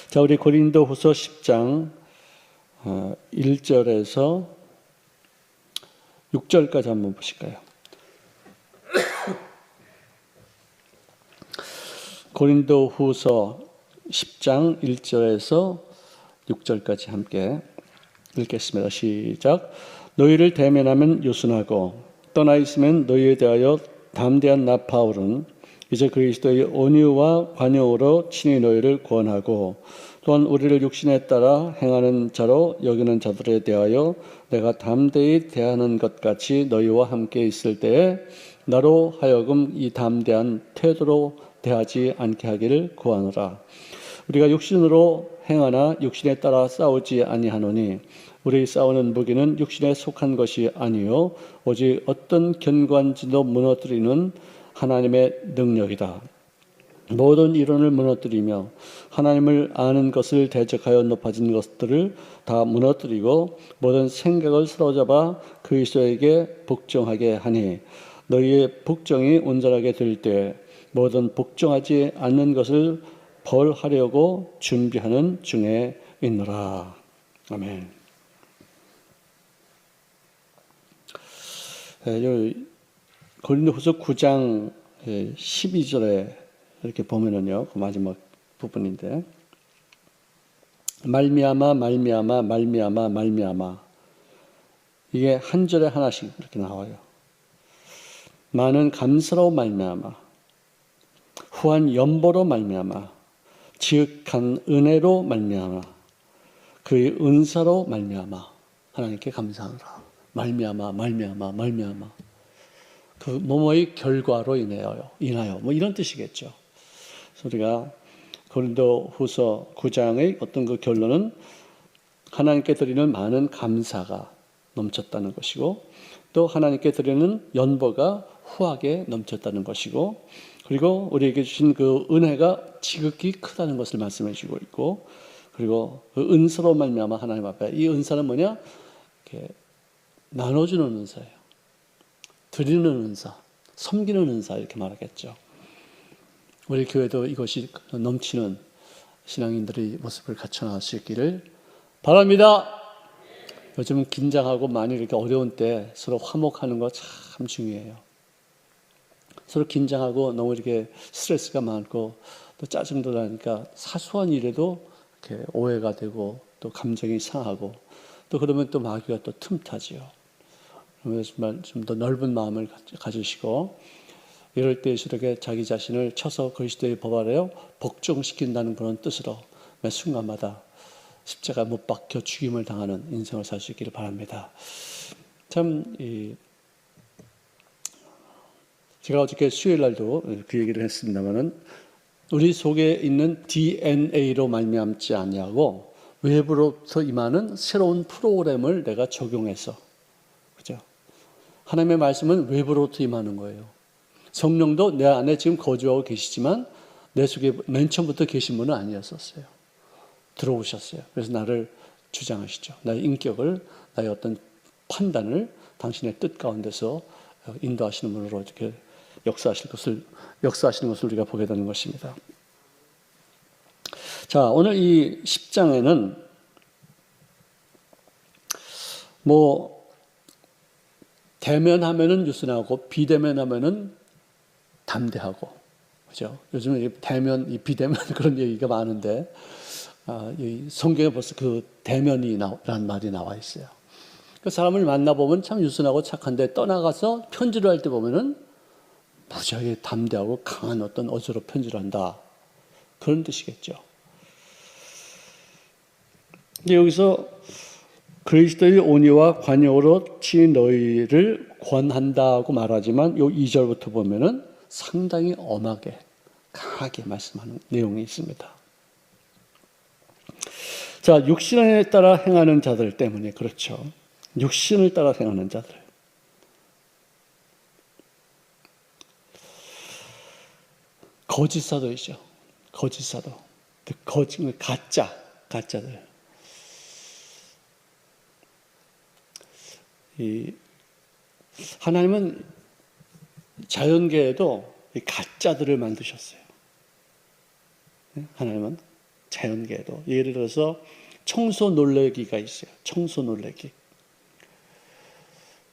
자, 우리 고린도후서 10장 1절에서 6절까지 한번 보실까요? 고린도후서 10장 1절에서 6절까지 함께 읽겠습니다. 시작. 너희를 대면하면 요순하고 떠나 있으면 너희에 대하여 담대한 나 바울은 이제 그리스도의 온유와 관용으로 친히 너희를 구원하고 또한 우리를 육신에 따라 행하는 자로 여기는 자들에 대하여 내가 담대히 대하는 것 같이 너희와 함께 있을 때에 나로 하여금 이 담대한 태도로 대하지 않게 하기를 구하노라. 우리가 육신으로 행하나 육신에 따라 싸우지 아니하노니 우리 싸우는 무기는 육신에 속한 것이 아니요 오직 어떤 견고한지도 무너뜨리는 하나님의 능력이다. 모든 이론을 무너뜨리며 하나님을 아는 것을 대적하여 높아진 것들을 다 무너뜨리고 모든 생각을 사로잡아 그리스도에게 복종하게 하니 너희의 복종이 온전하게 될 때 모든 복종하지 않는 것을 벌하려고 준비하는 중에 있노라. 아멘. 고린도후서 9장 12절에 이렇게 보면은요, 그 마지막 부분인데, 말미암아 이게 한 절에 하나씩 이렇게 나와요. 많은 감사로 말미암아, 후한 연보로 말미암아, 지극한 은혜로 말미암아, 그의 은사로 말미암아 하나님께 감사하노라. 말미암아 그 뭐뭐의 결과로 인하여 뭐 이런 뜻이겠죠. 그래서 우리가 고린도후서 9장의 어떤 그 결론은 하나님께 드리는 많은 감사가 넘쳤다는 것이고 또 하나님께 드리는 연보가 후하게 넘쳤다는 것이고 그리고 우리에게 주신 그 은혜가 지극히 크다는 것을 말씀해 주고 있고 그리고 그 은사로 말미암아 하나님 앞에 이 은사는 뭐냐? 이렇게 나눠주는 은사예요. 드리는 은사, 섬기는 은사 이렇게 말하겠죠. 우리 교회도 이것이 넘치는 신앙인들의 모습을 갖춰 나갈 수 있기를 바랍니다. 요즘 긴장하고 많이 이렇게 어려운 때 서로 화목하는 거 참 중요해요. 서로 긴장하고 너무 이렇게 스트레스가 많고 또 짜증도 나니까 사소한 일에도 이렇게 오해가 되고 또 감정이 상하고 또 그러면 또 마귀가 또 틈타지요. 그래서 정말 좀 더 넓은 마음을 가지시고 이럴 때 이렇게 자기 자신을 쳐서 그리스도의 법 아래요 복종시킨다는 그런 뜻으로 매 순간마다 십자가 못 박혀 죽임을 당하는 인생을 살 수 있기를 바랍니다. 참 제가 어저께 수요일 날도 그 얘기를 했습니다만은 우리 속에 있는 DNA로 말미암지 아니하고 외부로부터 임하는 새로운 프로그램을 내가 적용해서 그죠? 하나님의 말씀은 외부로부터 임하는 거예요. 성령도 내 안에 지금 거주하고 계시지만 내 속에 맨 처음부터 계신 분은 아니었었어요. 들어오셨어요. 그래서 나를 주장하시죠. 나의 인격을, 나의 어떤 판단을 당신의 뜻 가운데서 인도하시는 분으로 이렇게 역사하시는 것을 우리가 보게 되는 것입니다. 자, 오늘 이 10장에는 대면하면은 유순하고 비대면하면은 담대하고 그죠? 요즘에 대면, 비대면 그런 얘기가 많은데 이 성경에 벌써 그 대면이라는 말이 나와 있어요. 그 사람을 만나보면 참 유순하고 착한데 떠나가서 편지를 할 때 보면은 무지하게 담대하고 강한 어떤 어조로 편지를 한다. 그런 뜻이겠죠. 근데 여기서 그리스도의 온유와 관용으로 친히 너희를 권한다고 말하지만 요 2절부터 보면은 상당히 엄하게 강하게 말씀하는 내용이 있습니다. 자, 육신에 따라 행하는 자들 때문에 그렇죠. 육신을 따라 행하는 자들. 거짓 사도이죠. 거짓 사도. 가짜들. 하나님은 자연계에도 가짜들을 만드셨어요. 하나님은 자연계에도. 예를 들어서 청소 놀래기가 있어요. 청소 놀래기.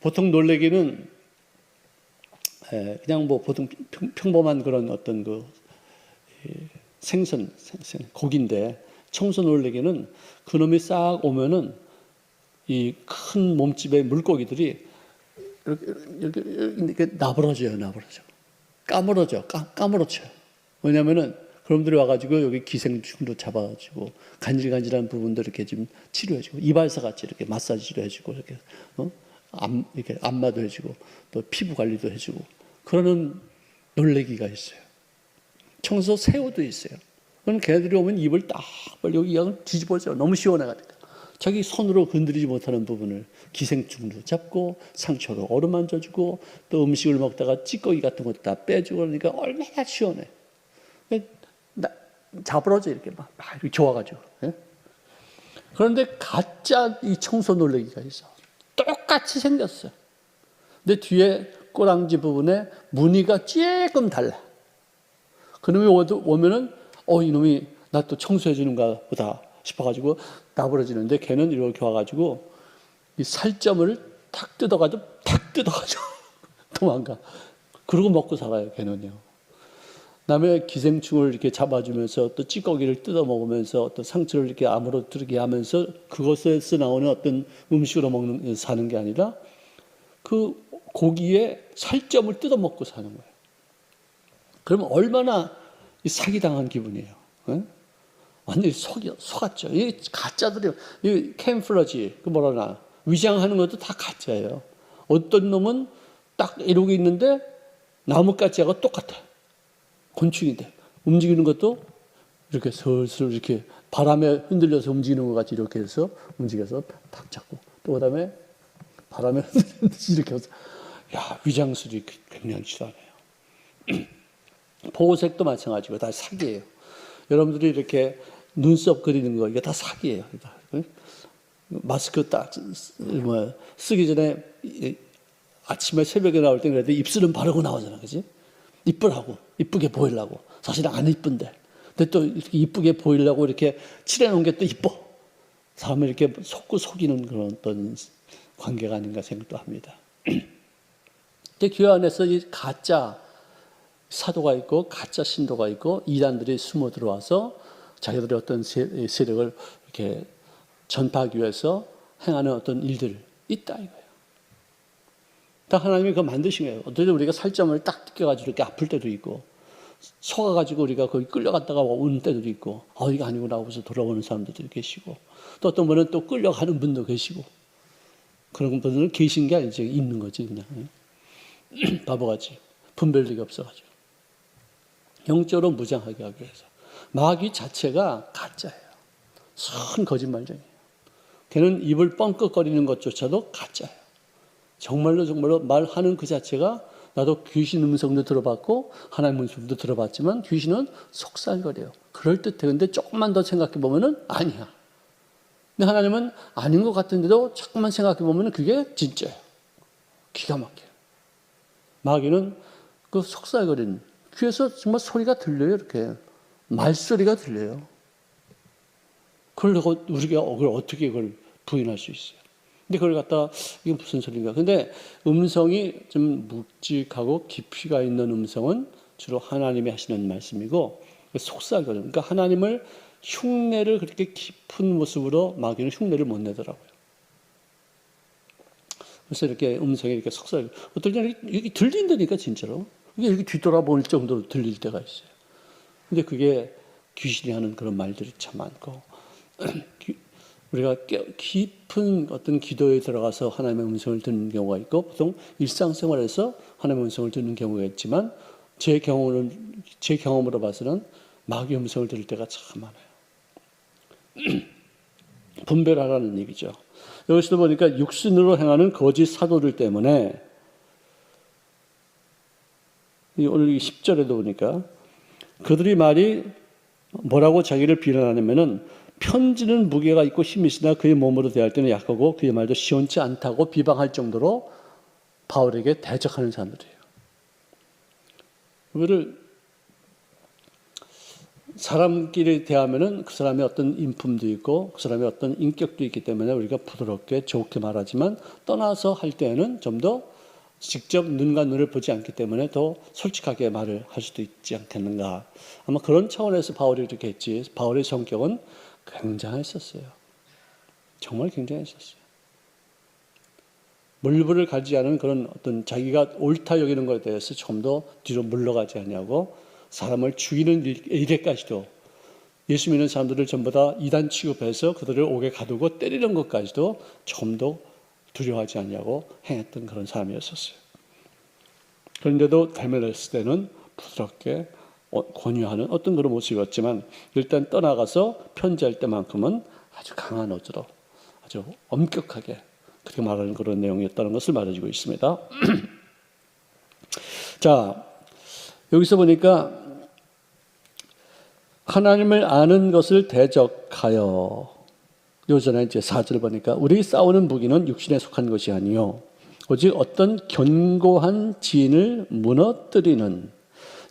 보통 놀래기는 그냥 뭐 보통 평범한 그런 어떤 그 생선, 고기인데, 청소 놀래기는 그놈이 싹 오면은 이 큰 몸집의 물고기들이 이렇게 나부러져요. 까무러져요. 왜냐면은 그놈들이 와가지고 여기 기생충도 잡아가지고 간질간질한 부분들 이렇게 좀 치료해주고, 이발사 같이 이렇게 마사지도 해주고, 이렇게 이렇게 안마도 해주고, 또 피부 관리도 해주고, 그러는 놀래기가 있어요. 청소 새우도 있어요. 그럼 걔네들이 오면 입을 딱 벌리고 이 양을 뒤집어져. 너무 시원해가지고. 자기 손으로 건드리지 못하는 부분을 기생충도 잡고 상처로 어루만져주고, 또 음식을 먹다가 찌꺼기 같은 것도 다 빼주고, 그러니까 얼마나 시원해. 자부러져 이렇게 막 이렇게 좋아가지고. 그런데 가짜 이 청소 놀래기가 있어. 똑같이 생겼어요. 근데 뒤에 꼬랑지 부분에 무늬가 조금 달라. 그놈이 오면은 이놈이 나 또 청소해 주는가 보다 싶어가지고 나부러지는데, 걔는 이렇게 와가지고 이 살점을 탁 뜯어가지고 도망가. 그러고 먹고 살아요, 걔는요. 남의 기생충을 이렇게 잡아주면서 또 찌꺼기를 뜯어 먹으면서 또 상처를 이렇게 아무렇게 하면서 그것에서 나오는 어떤 음식으로 사는 게 아니라 그 고기에 살점을 뜯어 먹고 사는 거예요. 그러면 얼마나 사기당한 기분이에요. 완전히 속았죠. 이 가짜들이, 이 캠프러지, 위장하는 것도 다 가짜예요. 어떤 놈은 딱 이러고 있는데 나뭇가지하고 똑같아. 곤충인데 움직이는 것도 이렇게 슬슬 이렇게 바람에 흔들려서 움직이는 것 같이 이렇게 해서 움직여서 탁 잡고, 또 그다음에 바람에 흔들리듯이 이렇게 해서, 위장술이 굉장히 치사하네요. 보호색도 마찬가지고 다 사기예요. 여러분들이 이렇게 눈썹 그리는 거, 이게 다 사기예요. 마스크 딱 쓰기 전에 아침에 새벽에 나올 때 그래도 입술은 바르고 나오잖아, 그지? 이쁘게 보이려고. 사실은 안 이쁜데. 근데 또 이렇게 이쁘게 보이려고 이렇게 칠해놓은 게 또 이뻐. 사람을 이렇게 속이는 그런 어떤 관계가 아닌가 생각도 합니다. 근데 교회 안에서 이 가짜 사도가 있고 가짜 신도가 있고 이단들이 숨어 들어와서 자기들의 어떤 세력을 이렇게 전파하기 위해서 행하는 어떤 일들 있다 이거예요. 딱 하나님이 그거 만드신 거예요. 어떨 때 우리가 살점을 딱 뜯겨가지고 이렇게 아플 때도 있고, 속아가지고 우리가 거기 끌려갔다가 오는 때도 있고, 이거 아니구나 하고서 돌아오는 사람들도 계시고, 또 어떤 분은 또 끌려가는 분도 계시고, 그런 분들은 계신 게 아니지, 있는 거지, 그냥. 바보같이. 분별력이 없어가지고. 영적으로 무장하게 하기 위해서. 마귀 자체가 가짜예요. 선 거짓말쟁이에요. 걔는 입을 뻥끗거리는 것조차도 가짜예요. 정말로 말하는 그 자체가, 나도 귀신 음성도 들어봤고 하나님 음성도 들어봤지만 귀신은 속살거려요. 그럴듯해. 근데 조금만 더 생각해 보면은 아니야. 근데 하나님은 아닌 것 같은데도 조금만 생각해 보면은 그게 진짜예요. 기가 막혀요. 마귀는 그 속살거리는, 귀에서 정말 소리가 들려요. 이렇게 말소리가 들려요. 그걸 우리가 어떻게 그걸 부인할 수 있어요? 근데 그걸 갖다 이게 무슨 소리인가? 근데 음성이 좀 묵직하고 깊이가 있는 음성은 주로 하나님이 하시는 말씀이고, 속삭여요. 그러니까 하나님을 흉내를 그렇게 깊은 모습으로 마귀는 흉내를 못 내더라고요. 그래서 이렇게 음성이 이렇게 속삭여요. 어떨 때는 이게 들린다니까 진짜로. 이게 이렇게 뒤돌아볼 정도로 들릴 때가 있어요. 근데 그게 귀신이 하는 그런 말들이 참 많고, 우리가 깊은 어떤 기도에 들어가서 하나님의 음성을 듣는 경우가 있고, 보통 일상생활에서 하나님의 음성을 듣는 경우가 있지만, 제 경험으로 봐서는 마귀 음성을 들을 때가 참 많아요. 분별하라는 얘기죠. 여기서도 보니까 육신으로 행하는 거짓 사도들 때문에, 오늘 10절에도 보니까 그들이 말이 뭐라고 자기를 비난하냐면은, 편지는 무게가 있고 힘이 있으나 그의 몸으로 대할 때는 약하고 그의 말도 시원치 않다고 비방할 정도로 바울에게 대적하는 사람들이에요. 이거를 사람끼리 대하면은 그 사람의 어떤 인품도 있고 그 사람의 어떤 인격도 있기 때문에 우리가 부드럽게 좋게 말하지만 떠나서 할 때에는 좀 더 직접 눈과 눈을 보지 않기 때문에 더 솔직하게 말을 할 수도 있지 않겠는가. 아마 그런 차원에서 바울이 이렇게 했지. 바울의 성격은 굉장했었어요. 정말 굉장했었어요. 물불을 가지 않은 그런 어떤 자기가 옳다 여기는 것에 대해서 좀 더 뒤로 물러가지 않냐고 사람을 죽이는 일에까지도 예수 믿는 사람들을 전부 다 이단 취급해서 그들을 옥에 가두고 때리는 것까지도 좀 더 두려워하지 않냐고 행했던 그런 사람이었었어요. 그런데도 데메레스 때는 부드럽게 권유하는 어떤 그런 모습이었지만 일단 떠나가서 편지할 때만큼은 아주 강한 어조로 아주 엄격하게 그렇게 말하는 그런 내용이었다는 것을 말해주고 있습니다. 자, 여기서 보니까 하나님을 아는 것을 대적하여 요전에 이제 4절 보니까 우리 싸우는 무기는 육신에 속한 것이 아니요 오직 어떤 견고한 진을 무너뜨리는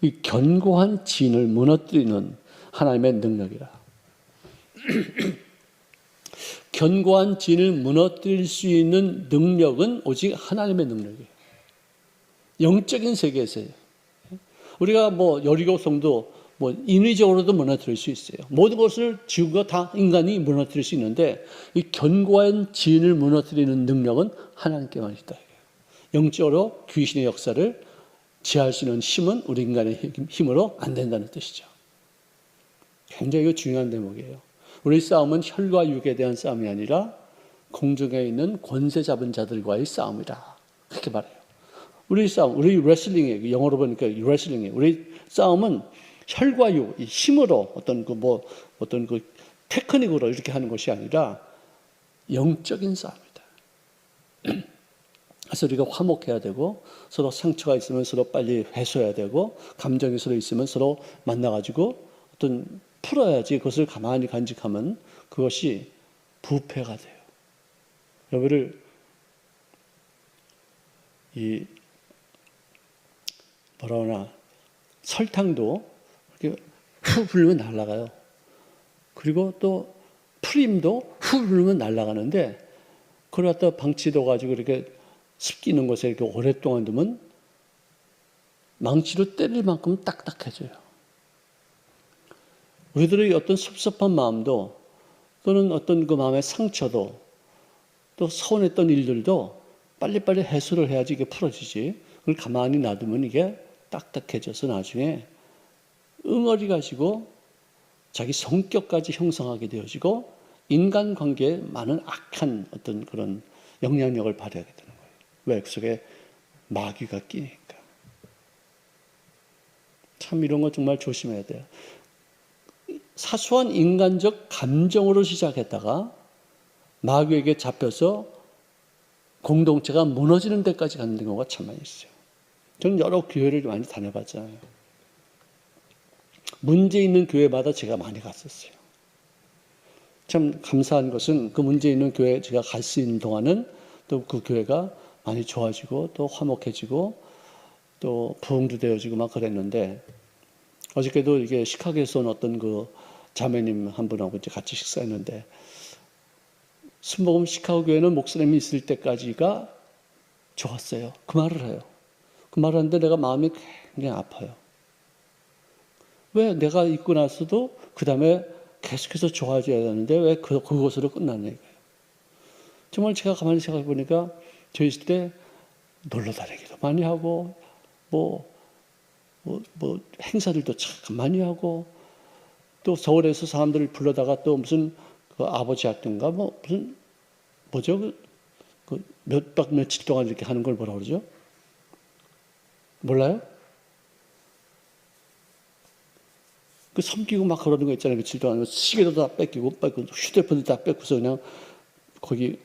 이 견고한 진을 무너뜨리는 하나님의 능력이라. 견고한 진을 무너뜨릴 수 있는 능력은 오직 하나님의 능력이에요. 영적인 세계에서요. 우리가 여리고 성도 인위적으로도 무너뜨릴 수 있어요. 모든 것을 지구가 다 인간이 무너뜨릴 수 있는데 이 견고한 진을 무너뜨리는 능력은 하나님께만 있다. 영적으로 귀신의 역사를 지할 수 있는 힘은 우리 인간의 힘으로 안 된다는 뜻이죠. 굉장히 중요한 대목이에요. 우리 싸움은 혈과 육에 대한 싸움이 아니라 공중에 있는 권세 잡은 자들과의 싸움이다. 그렇게 말해요. 우리 싸움, 우리 레슬링이에요. 영어로 보니까 레슬링이에요. 우리 싸움은 혈과 육, 이 힘으로 어떤 테크닉으로 이렇게 하는 것이 아니라 영적인 싸움이다. 그래서 우리가 화목해야 되고 서로 상처가 있으면 서로 빨리 해소해야 되고 감정이 서로 있으면 서로 만나가지고 어떤 풀어야지 그것을 가만히 간직하면 그것이 부패가 돼요. 여기를 설탕도 이렇게 후 불면 날아가요. 그리고 또 프림도 후 불면 날아가는데 그걸 갖다 방치도 가지고 이렇게 습기는 곳에 이렇게 오랫동안 두면 망치로 때릴 만큼 딱딱해져요. 우리들의 어떤 섭섭한 마음도 또는 어떤 그 마음의 상처도 또 서운했던 일들도 빨리빨리 해소를 해야지 이게 풀어지지. 그걸 가만히 놔두면 이게 딱딱해져서 나중에 응어리 가지고 자기 성격까지 형성하게 되어지고 인간관계에 많은 악한 어떤 그런 영향력을 발휘하게 되는 거예요. 왜? 그 속에 마귀가 끼니까. 참 이런 거 정말 조심해야 돼요. 사소한 인간적 감정으로 시작했다가 마귀에게 잡혀서 공동체가 무너지는 데까지 가는 경우가 참 많이 있어요. 저는 여러 교회를 많이 다녀봤잖아요. 문제 있는 교회마다 제가 많이 갔었어요. 참 감사한 것은 그 문제 있는 교회 제가 갈 수 있는 동안은 또 그 교회가 많이 좋아지고 또 화목해지고 또 부흥도 되어지고 막 그랬는데 어저께도 이게 시카고에서 온 어떤 그 자매님 한 분하고 이제 같이 식사했는데 순복음 시카고 교회는 목사님이 있을 때까지가 좋았어요. 그 말을 해요. 그 말을 하는데 내가 마음이 굉장히 아파요. 왜 내가 있고 나서도 그 다음에 계속해서 좋아져야 되는데 왜 그것으로 끝났냐 이거예요. 정말 제가 가만히 생각해 보니까 저 있을 때 놀러 다니기도 많이 하고 행사들도 참 많이 하고 또 서울에서 사람들을 불러다가 또 무슨 그 아버지 학교인가 뭐죠? 몇 박 며칠 동안 이렇게 하는 걸 뭐라 그러죠? 몰라요? 그 섬기고 막 그러는 거 있잖아요. 며칠 동안 시계도 다 뺏기고 휴대폰도 다 뺏고서 그냥 거기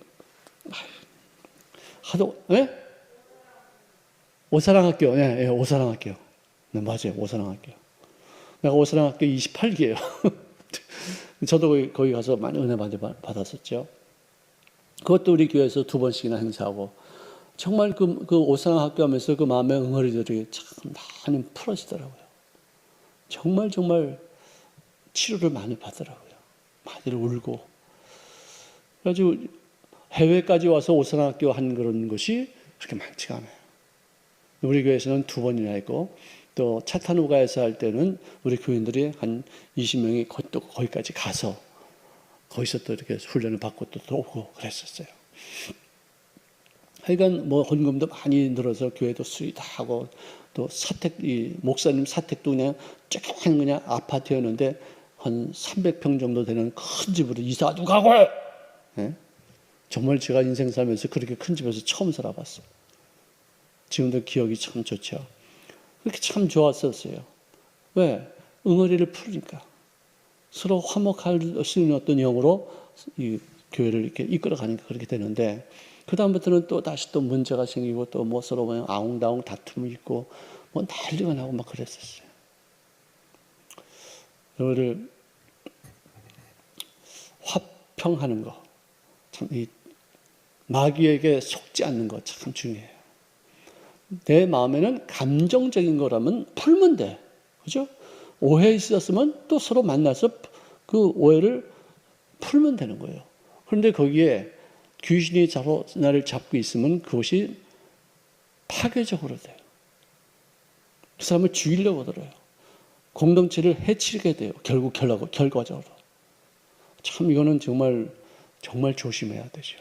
하도 오사랑학교, 예, 오사랑학교. 네, 맞아요, 오사랑학교. 내가 오사랑학교 28기예요. 저도 거기 가서 많이 은혜 받았었죠. 그것도 우리 교회에서 2번씩이나 행사하고 정말 그 오사랑학교 하면서 그 마음의 응어리들이 참 많이 풀어지더라고요. 정말 치료를 많이 받더라고요. 많이 울고. 그래가지고 해외까지 와서 오선학교 한 그런 것이 그렇게 많지가 않아요. 우리 교회에서는 2번이나 했고, 또 차타누가에서 할 때는 우리 교인들이 한 20명이 또 거기까지 가서 거기서 또 이렇게 훈련을 받고 또 오고 그랬었어요. 하여간 뭐 헌금도 많이 늘어서 교회도 수리다 하고, 또 이 목사님 사택도 그냥 조그만 그냥 아파트였는데 한 300평 정도 되는 큰 집으로 이사도 가고, 예? 정말 제가 인생 살면서 그렇게 큰 집에서 처음 살아봤어요. 지금도 기억이 참 좋죠. 그렇게 참 좋았었어요. 왜? 응어리를 풀으니까. 서로 화목할 수 있는 어떤 영으로 이 교회를 이렇게 이끌어가니까 그렇게 되는데, 그다음부터는 또 다시 또 문제가 생기고, 또 뭐 서로 그냥 아웅다웅 다툼이 있고, 뭐 난리가 나고 막 그랬었어요. 이거를 화평하는 거, 참 이 마귀에게 속지 않는 거 참 중요해요. 내 마음에는 감정적인 거라면 풀면 돼. 그죠? 오해 있었으면 또 서로 만나서 그 오해를 풀면 되는 거예요. 그런데 거기에 귀신이 나를 잡고 있으면 그것이 파괴적으로 돼요. 그 사람을 죽이려고 들어요. 공동체를 해치게 돼요. 결국 결과적으로. 참 이거는 정말 조심해야 되죠.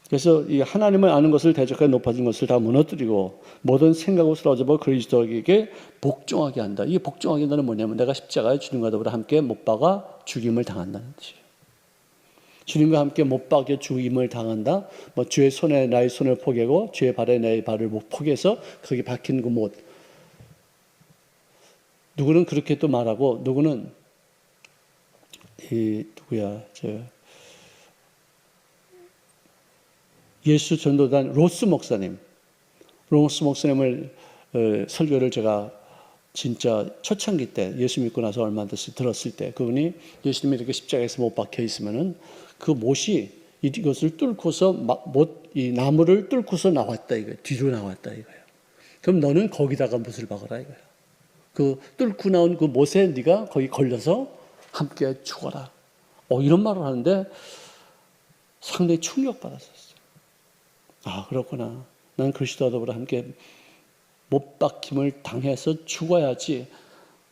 그래서 이 하나님을 아는 것을 대적하여 높아진 것을 다 무너뜨리고 모든 생각을 사로잡아 그리스도에게 복종하게 한다. 이게 복종하게 한다는 뭐냐면 내가 십자가에 주님과 더불어 함께 못 박아 죽임을 당한다는 뜻이에요. 주님과 함께 못 박여 죽임을 당한다. 뭐 주의 손에 나의 손을 포개고 주의 발에 나의 발을 포개서 거기 박힌 그 못. 누구는 그렇게 또 말하고, 누구는 예수 전도단 로스 목사님을 설교를 제가 진짜 초창기 때 예수 믿고 나서 얼마 안 돼서 들었을 때, 그분이 예수님이 이렇게 십자가에서 못 박혀 있으면은 그 못이 이것을 뚫고서 이 나무를 뚫고서 나왔다 이거예요. 뒤로 나왔다 이거예요. 그럼 너는 거기다가 못을 박아라 이거예요. 그 뚫고 나온 그 못에 네가 거기 걸려서 함께 죽어라. 이런 말을 하는데 상당히 충격받았었어요. 아, 그렇구나. 난 그리스도와 더불어 함께 못 박힘을 당해서 죽어야지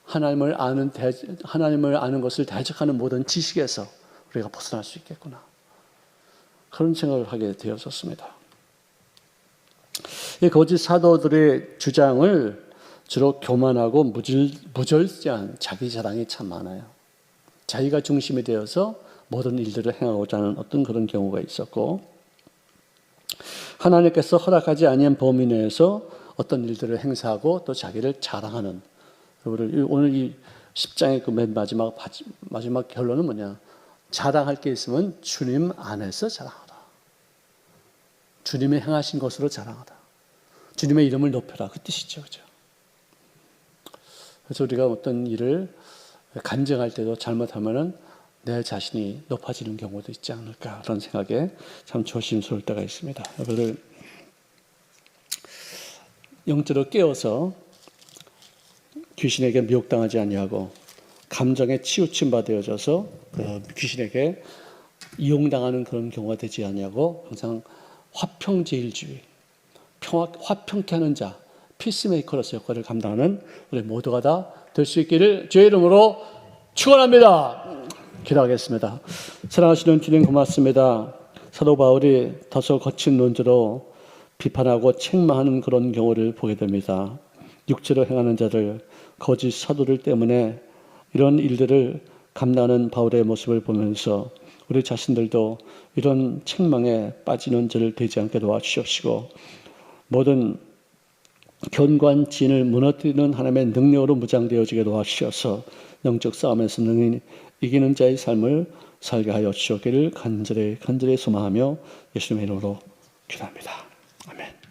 하나님을 아는 것을 대적하는 모든 지식에서 우리가 벗어날 수 있겠구나. 그런 생각을 하게 되었었습니다. 이 거짓 사도들의 주장을 주로 교만하고 무절제한 자기 자랑이 참 많아요. 자기가 중심이 되어서 모든 일들을 행하고자 하는 어떤 그런 경우가 있었고, 하나님께서 허락하지 아니한 범위 내에서 어떤 일들을 행사하고 또 자기를 자랑하는, 오늘 이 10장의 그 맨 마지막 결론은 뭐냐? 자랑할 게 있으면 주님 안에서 자랑하라. 주님의 행하신 것으로 자랑하라. 주님의 이름을 높여라. 그 뜻이죠. 그죠? 그래서 우리가 어떤 일을 간증할 때도 잘못하면은 내 자신이 높아지는 경우도 있지 않을까, 그런 생각에 참 조심스러울 때가 있습니다. 이거를 영적으로 깨어서 귀신에게 미혹당하지 아니하고 감정에 치우침 받아져서 귀신에게 이용당하는 그런 경우가 되지 아니하고 항상 화평제일주의, 화평케 하는 자, 피스메이커로서 역할을 감당하는 우리 모두가 다 될 수 있기를 주의 이름으로 축원합니다. 기도하겠습니다. 사랑하시는 주님 고맙습니다. 사도 바울이 다소 거친 논지로 비판하고 책망하는 그런 경우를 보게 됩니다. 육체로 행하는 자들, 거짓 사도들 때문에 이런 일들을 감당하는 바울의 모습을 보면서 우리 자신들도 이런 책망에 빠지는 죄를 되지 않게 도와주시옵시고, 모든 견고한 진을 무너뜨리는 하나님의 능력으로 무장되어지게 도와주셔서 영적 싸움에서 능히 이기는 자의 삶을 살게 하여 주시기를 간절히 소망하며 예수님의 이름으로 기도합니다. 아멘.